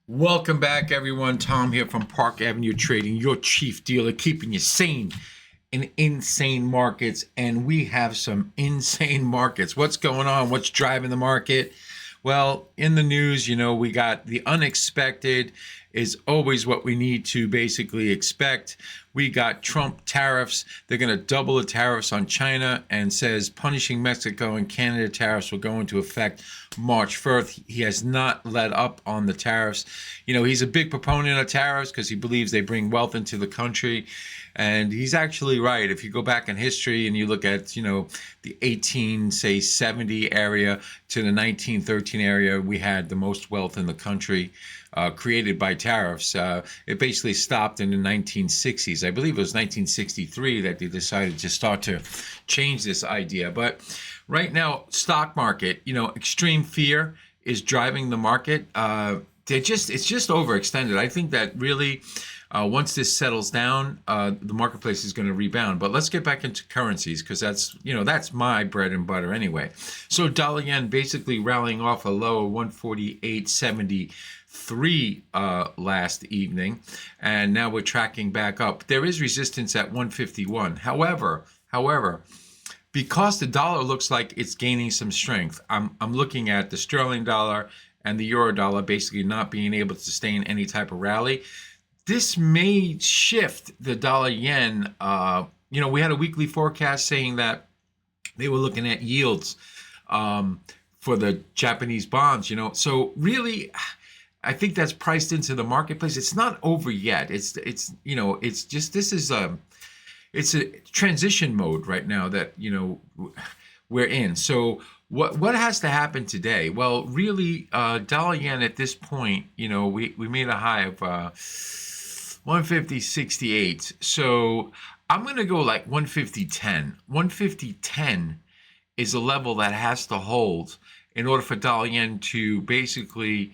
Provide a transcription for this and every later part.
Welcome back, everyone. Tom here from Park Avenue Trading, your chief dealer, keeping you sane in insane markets. And we have some insane markets. What's going on? What's driving the market? Well, in the news, we got the unexpected is always what we need to basically expect. We got Trump tariffs. They're going to double the tariffs on China and says punishing Mexico and Canada tariffs will go into effect March 1st. He has not let up on the tariffs. He's a big proponent of tariffs because he believes they bring wealth into the country. And he's actually right. If you go back in history and you look at, the 1870 area to the 1913 area, we had the most wealth in the country created by tariffs. It basically stopped in the 1960s. I believe it was 1963 that they decided to start to change this idea. But right now, stock market, extreme fear is driving the market. It's just overextended. I think that really once this settles down, the marketplace is going to rebound. But let's get back into currencies because that's my bread and butter anyway. So dollar yen basically rallying off a low of 148.73 last evening, and now we're tracking back up. There is resistance at 151. However, because the dollar looks like it's gaining some strength, I'm looking at the sterling dollar and the euro dollar basically not being able to sustain any type of rally. This may shift the dollar yen. We had a weekly forecast saying that they were looking at yields for the Japanese bonds, So really, I think that's priced into the marketplace. It's not over yet. It's a transition mode right now that, we're in. So what has to happen today? Well, really, dollar yen at this point, we made a high of 150.68. So I'm going to go like 150.10. 150.10 is a level that has to hold in order for dollar yen to basically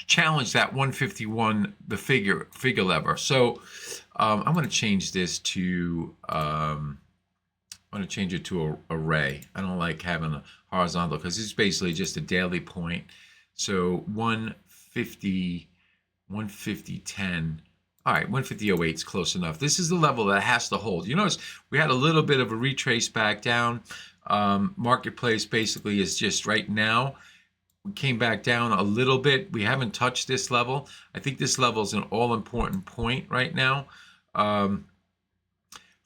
challenge that 151, the figure lever. So I'm going to change this to I'm going to change it to a ray. I don't like having a horizontal because it's basically just a daily point. So 150.10. All right, 150.08 is close enough. This is the level that has to hold. You notice we had a little bit of a retrace back down. Marketplace basically is just right now. We came back down a little bit. We haven't touched this level. I think this level is an all-important point right now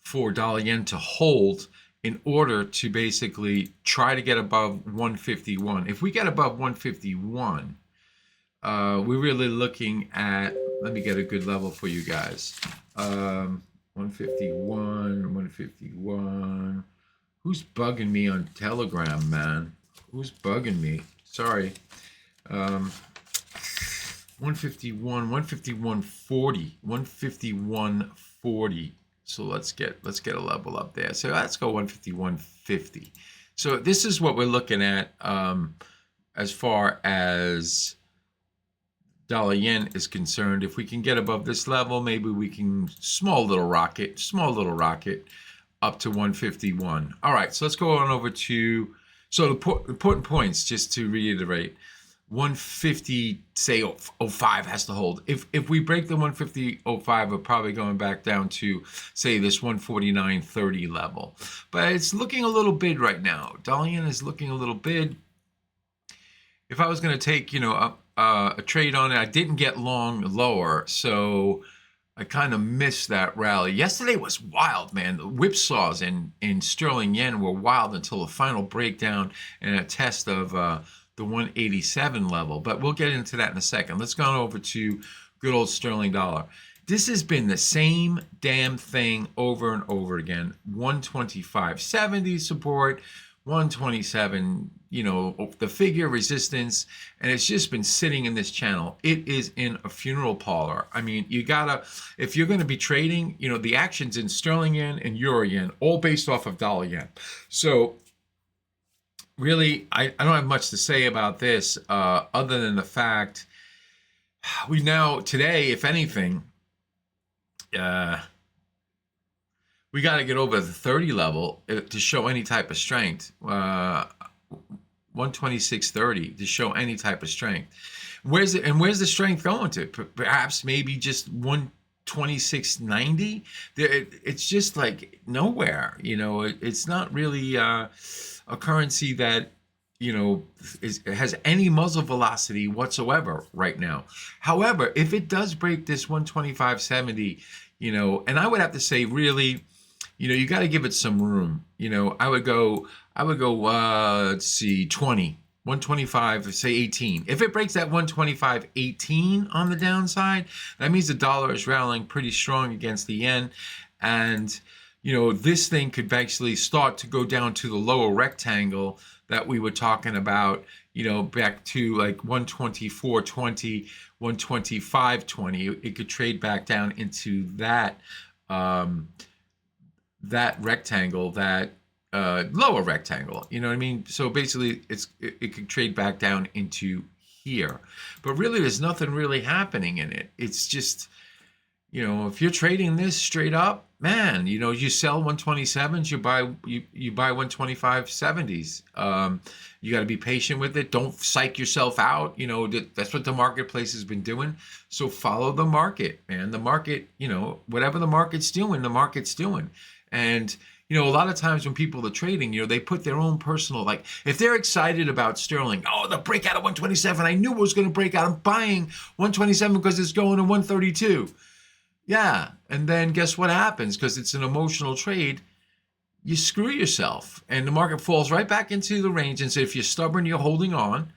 for dollar yen to hold in order to basically try to get above 151. If we get above 151, we're really looking at, let me get a good level for you guys. 151. Who's bugging me on Telegram, man? Who's bugging me? Sorry. 151, 151.40, 151.40. So let's get a level up there. So let's go 151.50. So this is what we're looking at as far as dollar yen is concerned. If we can get above this level, maybe we can small little rocket up to 151. All right, so let's go on over to, so the important points, just to reiterate, 150, say 05 has to hold. If we break the 150.05, we're probably going back down to, say, this 149.30 level. But it's looking a little bid right now. Dollar yen is looking a little bid. If I was going to take, a trade on it, I didn't get long lower, so I kind of missed that rally. Yesterday was wild, man. The whipsaws in sterling yen were wild until the final breakdown and a test of the 187 level. But we'll get into that in a second. Let's go over to good old sterling dollar. This has been the same damn thing over and over again. 125.70 support, 127, the figure resistance, and it's just been sitting in this channel. It is in a funeral parlor. I mean, if you're going to be trading, the action's in sterling yen and euro yen, all based off of dollar yen. So really, I don't have much to say about this other than the fact we now, today, if anything, we got to get over the 30 level to show any type of strength. 126.30 to show any type of strength. Where's it, and where's the strength going to? Perhaps maybe just 126.90. It's just like nowhere. It's not really a currency that has any muzzle velocity whatsoever right now. However, if it does break this 125.70, and I would have to say really, you got to give it some room. I would go, let's see, 20, 125, say 18. If it breaks that 125.18 on the downside, that means the dollar is rallying pretty strong against the yen. And, this thing could actually start to go down to the lower rectangle that we were talking about, back to like 124.20, 125.20. It could trade back down into that, that rectangle, that lower rectangle, you know what I mean? So basically it could trade back down into here, but really there's nothing really happening in it. It's just, if you're trading this straight up, man, you sell 127s, you buy 125.70s. You got to be patient with it. Don't psych yourself out. That's what the marketplace has been doing. So follow the market, man. The market, whatever the market's doing, the market's doing. And a lot of times when people are trading, they put their own personal, like if they're excited about sterling, oh, the breakout of 127, I knew it was going to break out. I'm buying 127 because it's going to 132. Yeah. And then guess what happens? Because it's an emotional trade, you screw yourself and the market falls right back into the range. And so if you're stubborn, you're holding on,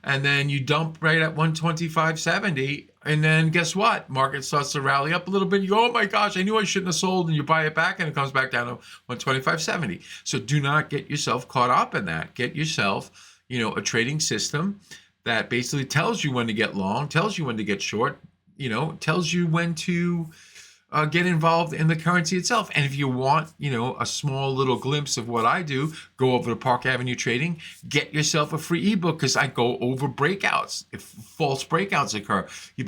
and then you dump right at 125.70. And then guess what? Market starts to rally up a little bit. You go, oh my gosh, I knew I shouldn't have sold. And you buy it back and it comes back down to 125.70. So do not get yourself caught up in that. Get yourself, a trading system that basically tells you when to get long, tells you when to get short, tells you when to get involved in the currency itself. And if you want, a small little glimpse of what I do, go over to Park Avenue Trading, get yourself a free ebook because I go over breakouts. If false breakouts occur, you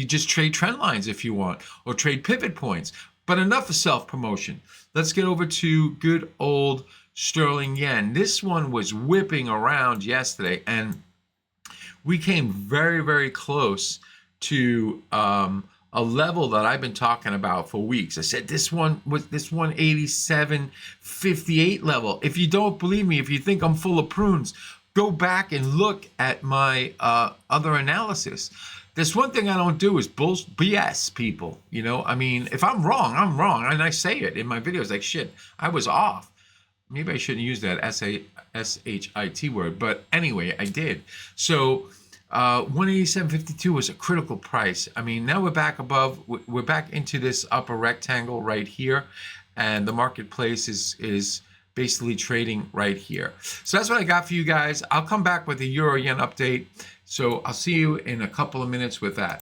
just trade trend lines if you want, or trade pivot points. But enough of self-promotion. Let's get over to good old sterling yen. This one was whipping around yesterday, and we came very, very close to a level that I've been talking about for weeks. I said this 187.58 level. If you don't believe me, if you think I'm full of prunes, go back and look at my other analysis. There's one thing I don't do is BS people. If I'm wrong, I'm wrong. And I say it in my videos like, shit, I was off. Maybe I shouldn't use that S-H-I-T word, but anyway, I did. So 187.52 was a critical price. Now we're back above, we're back into this upper rectangle right here, and the marketplace is basically trading right here. So that's what I got for you guys. I'll come back with a Euro Yen update. So I'll see you in a couple of minutes with that.